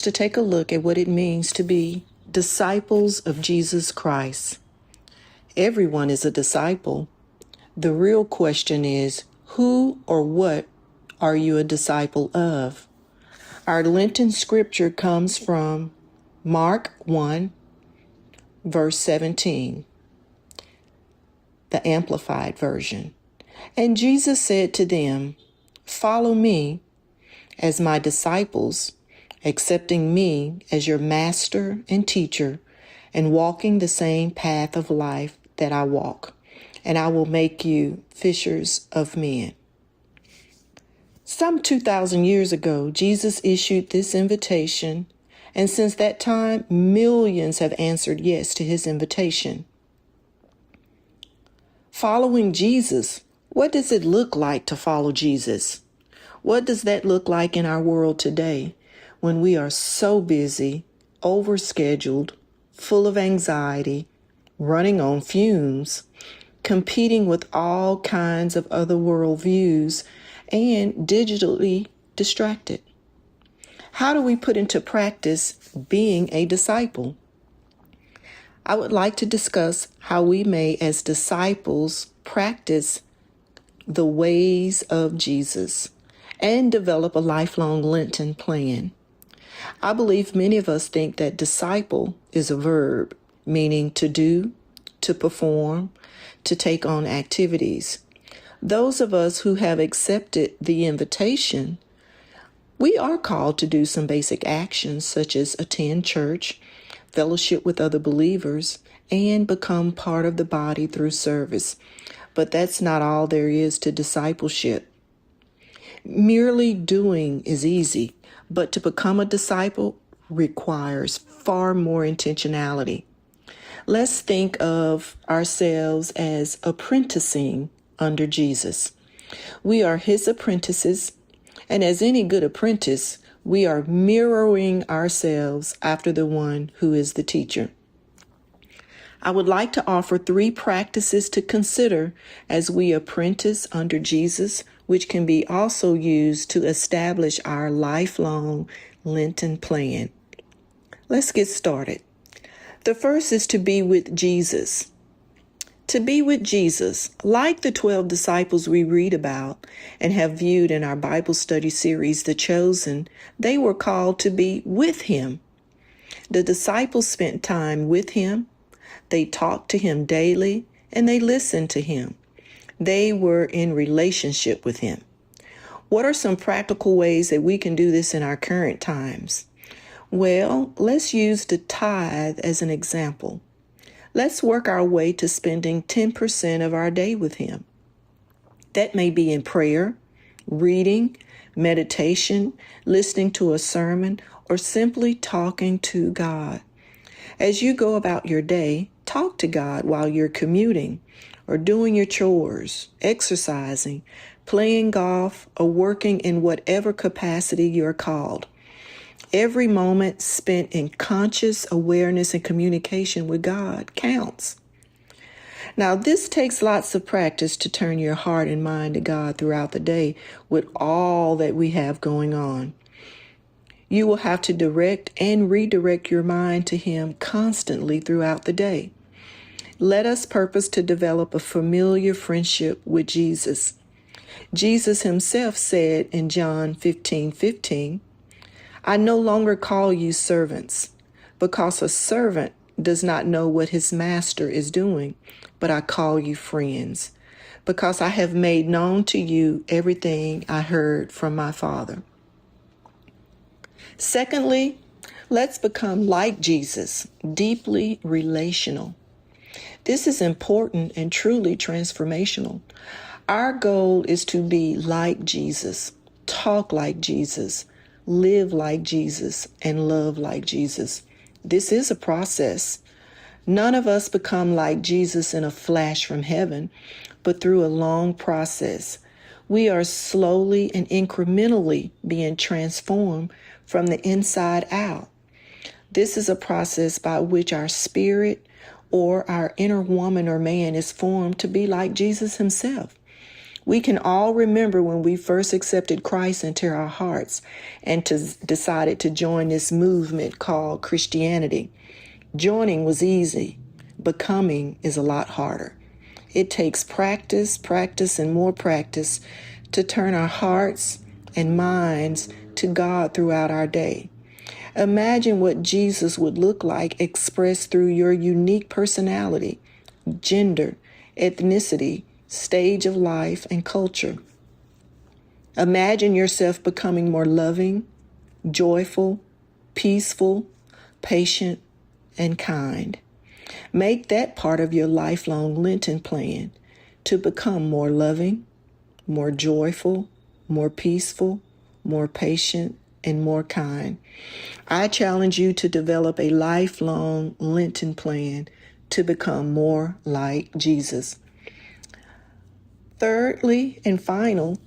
to take a look at what it means to be disciples of Jesus Christ. Everyone is a disciple. The real question is, who or what are you a disciple of? Our Lenten scripture comes from Mark 1, verse 17, the Amplified Version. And Jesus said to them, "Follow me as my disciples, accepting me as your master and teacher, and walking the same path of life that I walk, and I will make you fishers of men." Some 2,000 years ago, Jesus issued this invitation, and since that time, millions have answered yes to his invitation. Following Jesus, what does it look like to follow Jesus? What does that look like in our world today when we are so busy, overscheduled, full of anxiety, running on fumes, competing with all kinds of other worldviews, and digitally distracted? How do we put into practice being a disciple? I would like to discuss how we may, as disciples, practice the ways of Jesus and develop a lifelong Lenten plan. I believe many of us think that disciple is a verb, meaning to do, to perform, to take on activities. Those of us who have accepted the invitation, we are called to do some basic actions such as attend church, fellowship with other believers, and become part of the body through service. But that's not all there is to discipleship. Merely doing is easy, but to become a disciple requires far more intentionality. Let's think of ourselves as apprenticing under Jesus. We are his apprentices, and as any good apprentice, we are mirroring ourselves after the one who is the teacher. I would like to offer 3 practices to consider as we apprentice under Jesus, which can be also used to establish our lifelong Lenten plan. Let's get started. The first is to be with Jesus. To be with Jesus, like the 12 disciples we read about and have viewed in our Bible study series, The Chosen, they were called to be with him. The disciples spent time with him. They talked to him daily, and they listened to him. They were in relationship with him. What are some practical ways that we can do this in our current times? Well, let's use the tithe as an example. Let's work our way to spending 10% of our day with him. That may be in prayer, reading, meditation, listening to a sermon, or simply talking to God. As you go about your day, talk to God while you're commuting or doing your chores, exercising, playing golf, or working in whatever capacity you're called. Every moment spent in conscious awareness and communication with God counts. Now, this takes lots of practice to turn your heart and mind to God throughout the day with all that we have going on. You will have to direct and redirect your mind to him constantly throughout the day. Let us purpose to develop a familiar friendship with Jesus. Jesus himself said in John 15:15, "I no longer call you servants, because a servant does not know what his master is doing, but I call you friends, because I have made known to you everything I heard from my Father." Secondly, let's become like Jesus, deeply relational. This is important and truly transformational. Our goal is to be like Jesus, talk like Jesus, live like Jesus, and love like Jesus. This is a process. None of us become like Jesus in a flash from heaven, but through a long process. We are slowly and incrementally being transformed from the inside out. This is a process by which our spirit or our inner woman or man is formed to be like Jesus himself. We can all remember when we first accepted Christ into our hearts and decided to join this movement called Christianity. Joining was easy. Becoming is a lot harder. It takes practice, and more practice to turn our hearts and minds to God throughout our day. Imagine what Jesus would look like expressed through your unique personality, gender, ethnicity, stage of life, and culture. Imagine yourself becoming more loving, joyful, peaceful, patient, and kind. Make that part of your lifelong Lenten plan to become more loving, more joyful, more peaceful, more patient, and more kind. I challenge you to develop a lifelong Lenten plan to become more like Jesus. Thirdly and final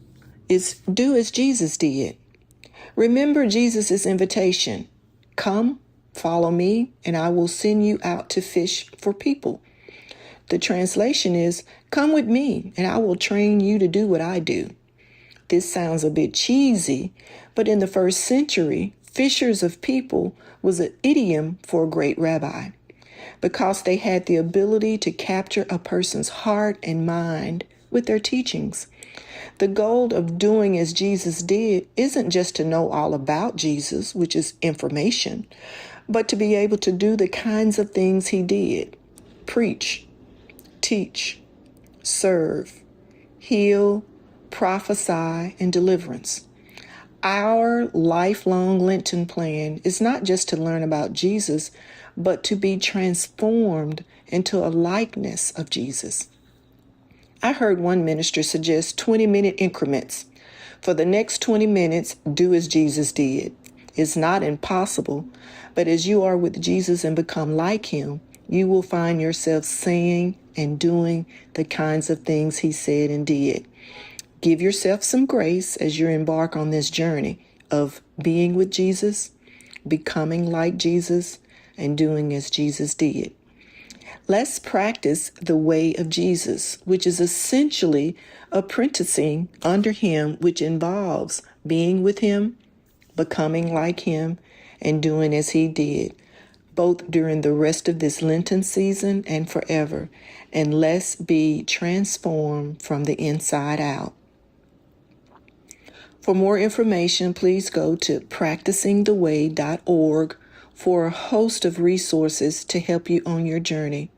is do as Jesus did. Remember Jesus' invitation. Come, follow me, and I will send you out to fish for people. The translation is, come with me, and I will train you to do what I do. This sounds a bit cheesy, but in the first century, fishers of people was an idiom for a great rabbi because they had the ability to capture a person's heart and mind with their teachings. The goal of doing as Jesus did isn't just to know all about Jesus, which is information, but to be able to do the kinds of things he did: preach, teach, serve, heal, prophesy, and deliverance. Our lifelong Lenten plan is not just to learn about Jesus, but to be transformed into a likeness of Jesus. I heard one minister suggest 20-minute increments. For the next 20 minutes, do as Jesus did. It's not impossible, but as you are with Jesus and become like him, you will find yourself saying and doing the kinds of things he said and did. Give yourself some grace as you embark on this journey of being with Jesus, becoming like Jesus, and doing as Jesus did. Let's practice the way of Jesus, which is essentially apprenticing under him, which involves being with him, becoming like him, and doing as he did, both during the rest of this Lenten season and forever. And let's be transformed from the inside out. For more information, please go to practicingtheway.org for a host of resources to help you on your journey.